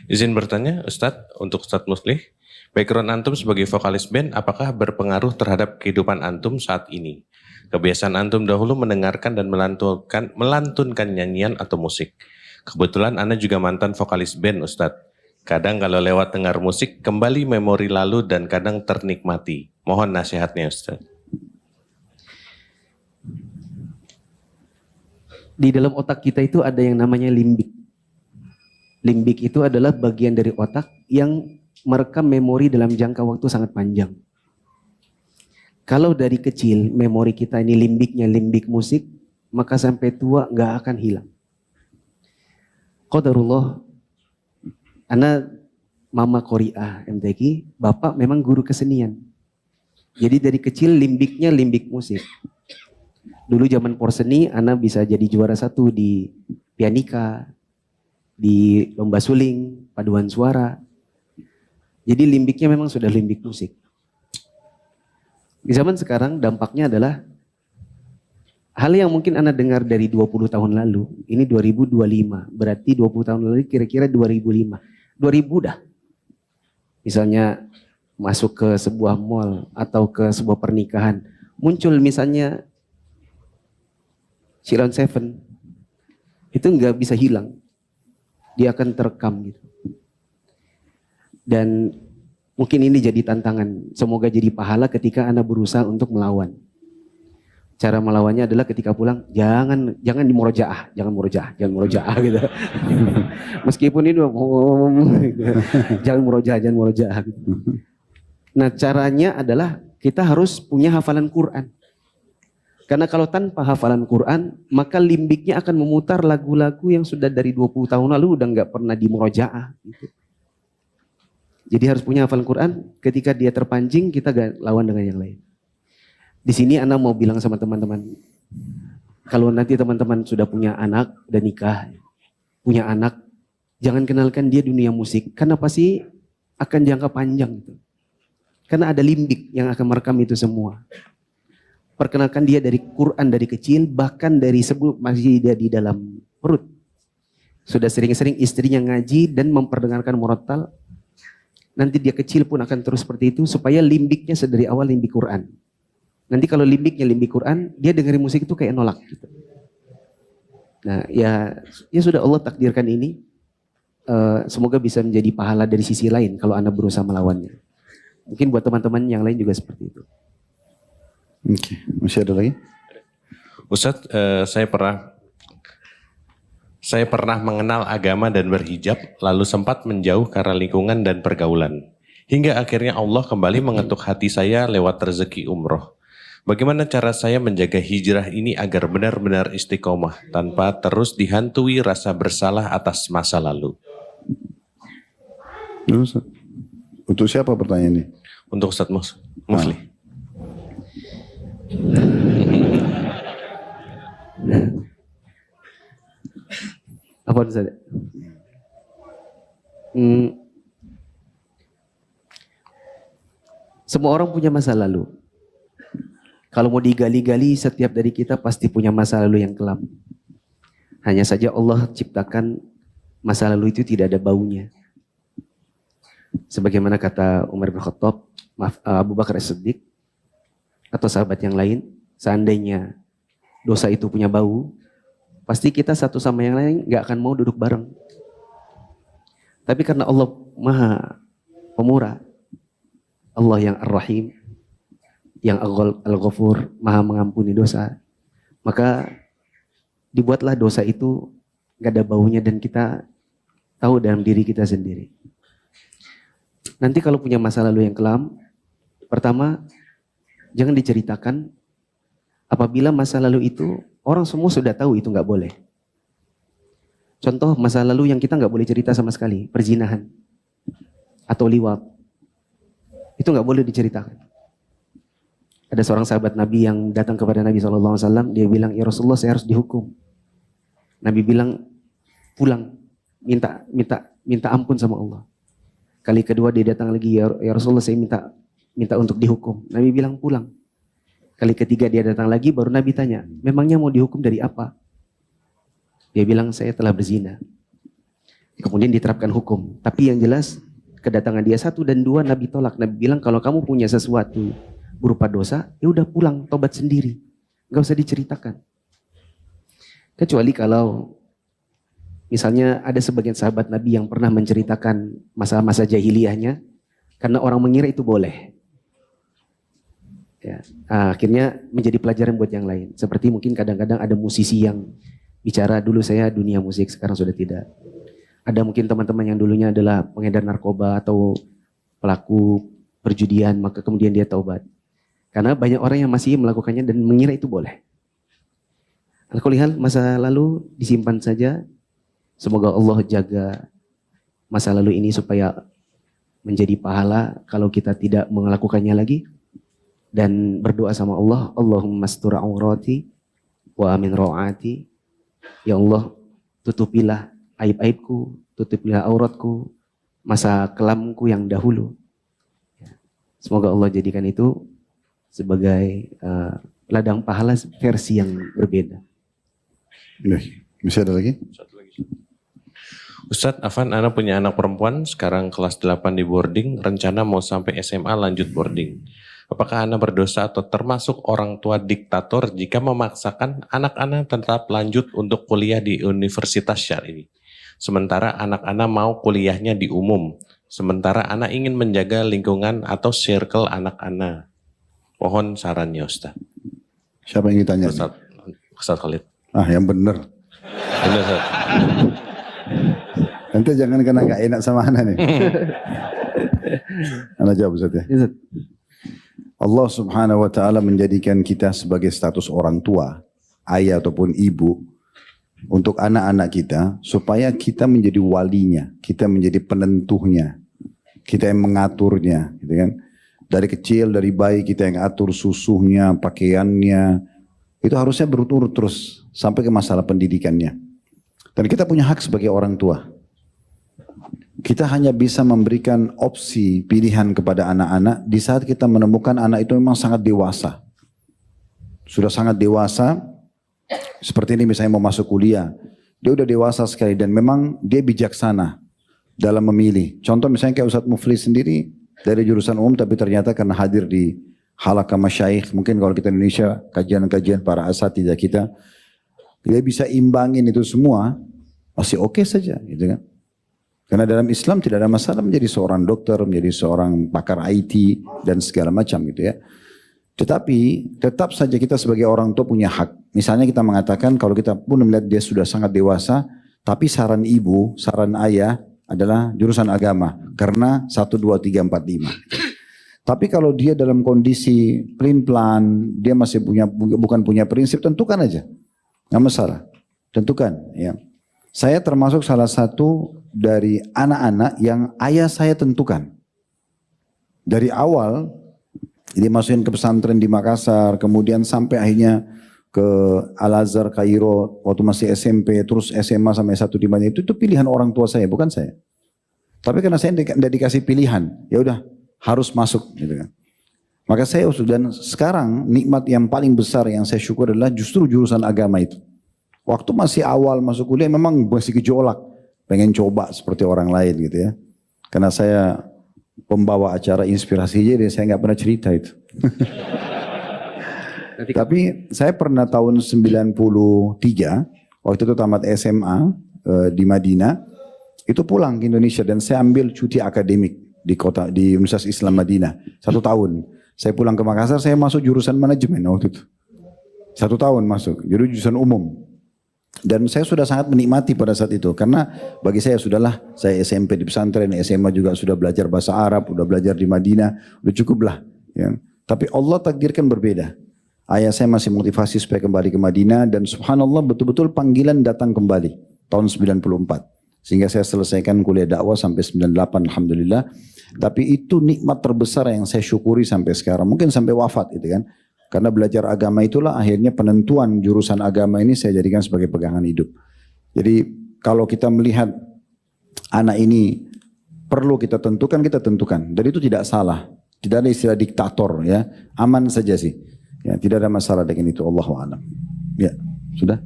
Izin bertanya, Ustadz, untuk Ustadz Muslih, background antum sebagai vokalis band, apakah berpengaruh terhadap kehidupan antum saat ini? Kebiasaan antum dahulu mendengarkan dan melantunkan nyanyian atau musik. Kebetulan Anda juga mantan vokalis band, Ustadz. Kadang kalau lewat dengar musik, kembali memori lalu dan kadang ternikmati. Mohon nasihatnya, Ustadz. Di dalam otak kita itu ada yang namanya limbik. Limbik itu adalah bagian dari otak yang merekam memori dalam jangka waktu sangat panjang. Kalau dari kecil memori kita ini limbiknya limbik musik, maka sampai tua nggak akan hilang. Qadarullah, anak mama Qori'ah MTQ, bapak memang guru kesenian. Jadi dari kecil limbiknya limbik musik. Dulu zaman porseni, anak bisa jadi juara 1 di pianika, di lomba suling, paduan suara. Jadi limbiknya memang sudah limbik musik. Di zaman sekarang dampaknya adalah hal yang mungkin Anda dengar dari 20 tahun lalu, ini 2025, berarti 20 tahun lalu kira-kira 2005. 2000 dah. Misalnya masuk ke sebuah mall atau ke sebuah pernikahan, muncul misalnya Sheila on 7, itu nggak bisa hilang. Dia akan terekam gitu. Dan mungkin ini jadi tantangan. Semoga jadi pahala ketika Anda berusaha untuk melawan. Cara melawannya adalah ketika pulang, jangan dimurojaah, jangan murojaah gitu. Meskipun ini jangan murojaah gitu. Nah, caranya adalah kita harus punya hafalan Quran. Karena kalau tanpa hafalan Quran, maka limbiknya akan memutar lagu-lagu yang sudah dari 20 tahun lalu udah nggak pernah dimurojaah gitu. Jadi harus punya hafalan Quran, ketika dia terpancing kita gak lawan dengan yang lain. Di sini Anda mau bilang sama teman-teman, kalau nanti teman-teman sudah punya anak, udah nikah, punya anak, jangan kenalkan dia dunia musik, karena pasti akan jangka panjang gitu. Karena ada limbik yang akan merekam itu semua. Perkenalkan dia dari Quran dari kecil, bahkan dari sebelum masih dia di dalam perut. Sudah sering-sering istrinya ngaji dan memperdengarkan murattal. Nanti dia kecil pun akan terus seperti itu, supaya limbiknya sedari awal limbik Quran. Nanti kalau limbiknya limbik Quran, dia dengerin musik itu kayak nolak gitu. Nah ya sudah Allah takdirkan ini. Semoga bisa menjadi pahala dari sisi lain kalau Anda berusaha melawannya. Mungkin buat teman-teman yang lain juga seperti itu. Oke, masih ada lagi? Ustadz, saya pernah mengenal agama dan berhijab, lalu sempat menjauh karena lingkungan dan pergaulan. Hingga akhirnya Allah kembali mengetuk hati saya lewat rezeki umroh. Bagaimana cara saya menjaga hijrah ini agar benar-benar istiqomah tanpa terus dihantui rasa bersalah atas masa lalu? Untuk siapa pertanyaan ini? Untuk Ustadz Muslih. Apa saja? Semua orang punya masa lalu. Kalau mau digali-gali, setiap dari kita pasti punya masa lalu yang kelam. Hanya saja Allah ciptakan masa lalu itu tidak ada baunya. Sebagaimana kata Umar bin Khattab, Abu Bakar As-Siddiq, atau sahabat yang lain, seandainya dosa itu punya bau, pasti kita satu sama yang lain gak akan mau duduk bareng. Tapi karena Allah Maha Pemurah, Allah yang Ar-Rahim, yang Al-Ghafur, Maha mengampuni dosa, maka dibuatlah dosa itu gak ada baunya dan kita tahu dalam diri kita sendiri. Nanti kalau punya masa lalu yang kelam, pertama, jangan diceritakan. Apabila masa lalu itu orang semua sudah tahu itu nggak boleh. Contoh masa lalu yang kita nggak boleh cerita sama sekali, perzinahan atau liwat, itu nggak boleh diceritakan. Ada seorang sahabat Nabi yang datang kepada Nabi SAW, dia bilang, ya Rasulullah saya harus dihukum. Nabi bilang, pulang, minta ampun sama Allah. Kali kedua dia datang lagi, ya Rasulullah saya minta untuk dihukum. Nabi bilang pulang. Kali ketiga dia datang lagi, baru Nabi tanya, memangnya mau dihukum dari apa? Dia bilang saya telah berzina. Kemudian diterapkan hukum. Tapi yang jelas kedatangan dia 1 dan 2 Nabi tolak. Nabi bilang kalau kamu punya sesuatu berupa dosa, ya udah pulang tobat sendiri. Gak usah diceritakan. Kecuali kalau misalnya ada sebagian sahabat Nabi yang pernah menceritakan masa-masa jahiliyahnya, karena orang mengira itu boleh. Ya, akhirnya menjadi pelajaran buat yang lain. Seperti mungkin kadang-kadang ada musisi yang bicara, dulu saya dunia musik, sekarang sudah tidak. Ada mungkin teman-teman yang dulunya adalah pengedar narkoba atau pelaku perjudian, maka kemudian dia taubat. Karena banyak orang yang masih melakukannya dan mengira itu boleh. Al-Qulihal, masa lalu disimpan saja. Semoga Allah jaga masa lalu ini supaya menjadi pahala kalau kita tidak melakukannya lagi. Dan berdoa sama Allah, Allahumma astur aurati wa amin ro'ati. Ya Allah, tutupilah aib-aibku, tutupilah auratku, masa kelamku yang dahulu. Semoga Allah jadikan itu sebagai ladang pahala versi yang berbeda. Masih ada lagi? Ustadz, Afan, Ana punya anak perempuan, sekarang kelas 8 di boarding, rencana mau sampai SMA lanjut boarding. Apakah Ana berdosa atau termasuk orang tua diktator jika memaksakan anak-anak tetap lanjut untuk kuliah di universitas syar'i? Sementara anak-anak mau kuliahnya di umum. Sementara anak ingin menjaga lingkungan atau circle anak-anak. Mohon sarannya Ustadz. Siapa yang ditanya? Ustadz Khalid. Yang benar. Benar, Ustadz. Nanti jangan kena gak enak sama Ana nih. Ana jawab Ustaz ya. Allah subhanahu wa ta'ala menjadikan kita sebagai status orang tua, ayah ataupun ibu, untuk anak-anak kita, supaya kita menjadi walinya, kita menjadi penentunya, kita yang mengaturnya, gitu kan. Dari kecil, dari bayi kita yang atur susunya, pakaiannya, itu harusnya berurut-urut terus, sampai ke masalah pendidikannya. Dan kita punya hak sebagai orang tua. Kita hanya bisa memberikan opsi pilihan kepada anak-anak di saat kita menemukan anak itu memang sangat dewasa. Sudah sangat dewasa, seperti ini misalnya mau masuk kuliah. Dia udah dewasa sekali dan memang dia bijaksana dalam memilih. Contoh misalnya kayak Ustadz Mufli sendiri dari jurusan umum tapi ternyata karena hadir di halaqah masyaikh, mungkin kalau kita Indonesia kajian-kajian para asatidzah kita, dia bisa imbangin itu semua, masih oke saja gitu kan. Karena dalam Islam tidak ada masalah menjadi seorang dokter, menjadi seorang pakar IT dan segala macam gitu ya. Tetapi tetap saja kita sebagai orang tua punya hak. Misalnya kita mengatakan kalau kita pun melihat dia sudah sangat dewasa, tapi saran ibu, saran ayah adalah jurusan agama. Karena 1, 2, 3, 4, 5. Tapi kalau dia dalam kondisi pelin-pelan, dia masih bukan punya prinsip, tentukan aja. Nggak masalah, tentukan ya. Saya termasuk salah satu dari anak-anak yang ayah saya tentukan. Dari awal, dia masukin ke pesantren di Makassar, kemudian sampai akhirnya ke Al-Azhar, Kairo, waktu masih SMP, terus SMA sampai S1 di Madinah, itu pilihan orang tua saya, bukan saya. Tapi karena saya tidak dikasih pilihan, ya udah harus masuk gitu kan. Maka saya dan sekarang nikmat yang paling besar yang saya syukur adalah justru jurusan agama itu. Waktu masih awal masuk kuliah memang masih gejolak, pengen coba seperti orang lain gitu ya. Karena saya pembawa acara inspirasi jadi saya nggak pernah cerita itu. Tapi saya pernah tahun 93, waktu itu tamat SMA di Madinah, itu pulang ke Indonesia dan saya ambil cuti akademik di Universitas Islam Madinah 1 tahun. Saya pulang ke Makassar, saya masuk jurusan manajemen waktu itu. 1 tahun masuk, jadi jurusan umum. Dan saya sudah sangat menikmati pada saat itu. Karena bagi saya sudahlah, saya SMP di pesantren, SMA juga sudah belajar bahasa Arab, sudah belajar di Madinah, udah cukup lah. Ya. Tapi Allah takdirkan berbeda. Ayah saya masih motivasi supaya kembali ke Madinah dan subhanallah betul-betul panggilan datang kembali tahun 94. Sehingga saya selesaikan kuliah dakwah sampai 98 alhamdulillah. Tapi itu nikmat terbesar yang saya syukuri sampai sekarang. Mungkin sampai wafat gitu kan. Karena belajar agama itulah akhirnya penentuan jurusan agama ini saya jadikan sebagai pegangan hidup. Jadi kalau kita melihat anak ini perlu kita tentukan, kita tentukan. Dan itu tidak salah. Tidak ada istilah diktator ya. Aman saja sih. Ya, tidak ada masalah dengan itu. Allahu a'lam. Ya, sudah.